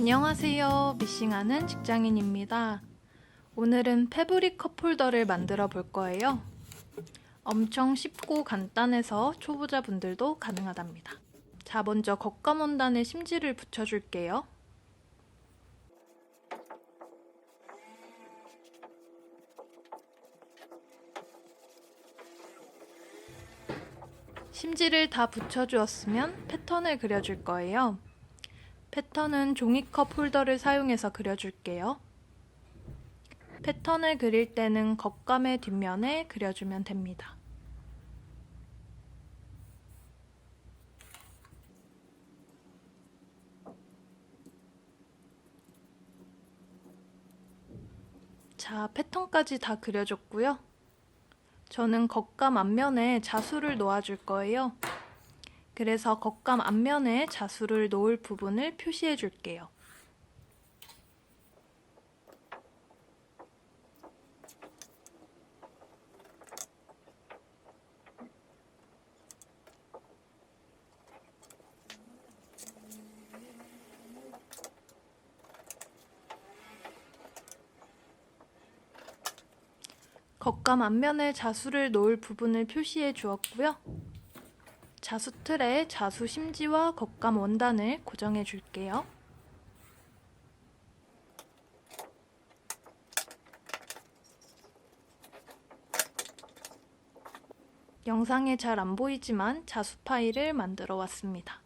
안녕하세요. 미싱하는 직장인입니다. 오늘은 패브릭 컵홀더를 만들어 볼 거예요. 엄청 쉽고 간단해서 초보자분들도 가능하답니다. 자, 먼저 겉감 원단에 심지를 붙여줄게요. 심지를 다 붙여주었으면 패턴을 그려줄 거예요. 패턴은 종이컵 홀더를 사용해서 그려줄게요. 패턴을 그릴 때는 겉감의 뒷면에 그려주면 됩니다. 자, 패턴까지 다 그려줬고요. 저는 겉감 앞면에 자수를 놓아줄 거예요. 그래서 겉감 앞면에 자수를 놓을 부분을 표시해 줄게요. 겉감 앞면에 자수를 놓을 부분을 표시해 주었고요. 자수 틀에 자수 심지와 겉감 원단을 고정해 줄게요. 영상에 잘 안 보이지만 자수 파일을 만들어 왔습니다.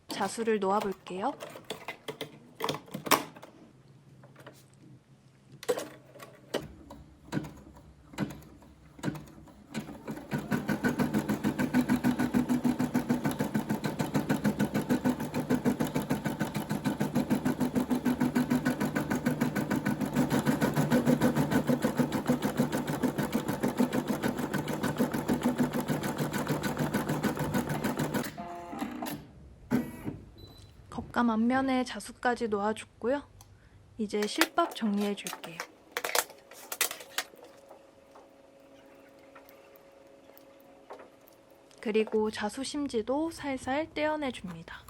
자수를 놓아 볼게요. 겉감 앞면에 자수까지 놓아줬고요. 이제 실밥 정리해 줄게요. 그리고 자수 심지도 살살 떼어내 줍니다.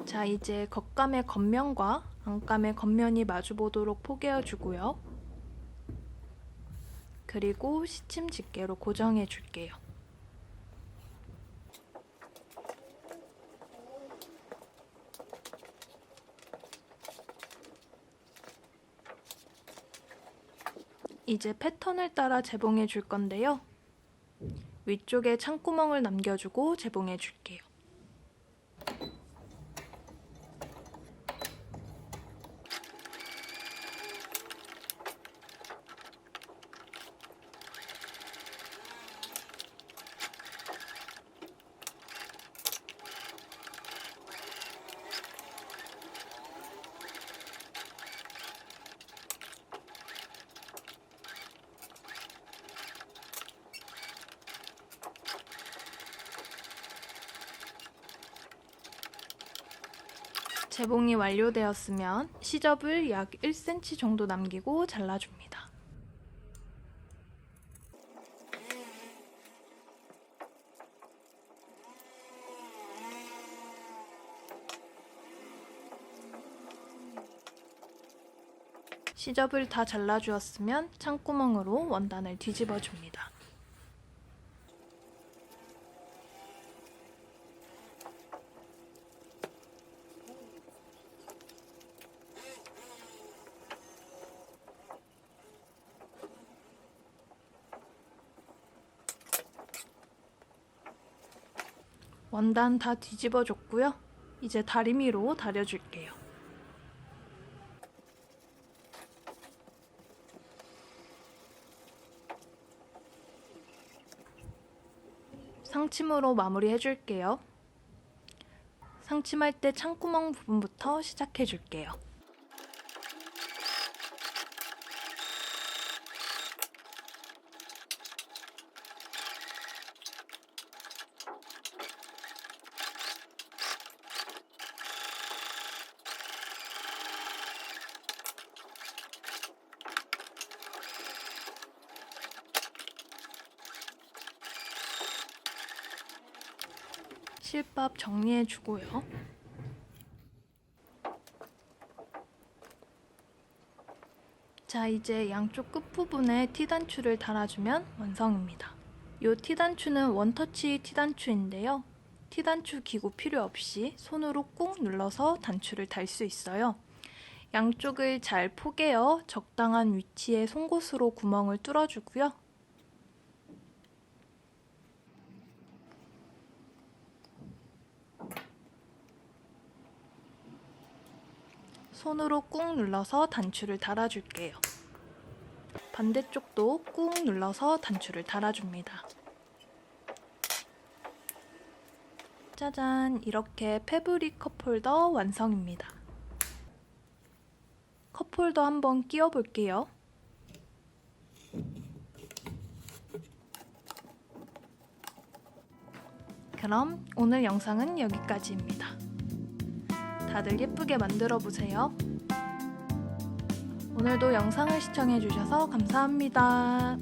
자, 이제 겉감의 겉면과 안감의 겉면이 마주보도록 포개어 주고요. 그리고 시침 집게로 고정해 줄게요. 이제 패턴을 따라 재봉해 줄 건데요. 위쪽에 창구멍을 남겨주고 재봉해 줄게요. 재봉이 완료되었으면 시접을 약 1cm 정도 남기고 잘라줍니다. 시접을 다 잘라주었으면 창구멍으로 원단을 뒤집어 줍니다. 원단 다 뒤집어 줬고요. 이제 다리미로 다려줄게요. 상침으로 마무리 해줄게요. 상침할 때 창구멍 부분부터 시작해줄게요. 실밥 정리해주고요. 자, 이제 양쪽 끝부분에 티단추를 달아주면 완성입니다. 이 티단추는 원터치 티단추인데요. 티단추 기구 필요 없이 손으로 꾹 눌러서 단추를 달 수 있어요. 양쪽을 잘 포개어 적당한 위치에 송곳으로 구멍을 뚫어주고요. 손으로 꾹 눌러서 단추를 달아줄게요. 반대쪽도 꾹 눌러서 단추를 달아줍니다. 짜잔! 이렇게 패브릭 컵홀더 완성입니다. 컵홀더 한번 끼워 볼게요. 그럼 오늘 영상은 여기까지입니다. 다들 예쁘게 만들어 보세요. 오늘도 영상을 시청해 주셔서 감사합니다.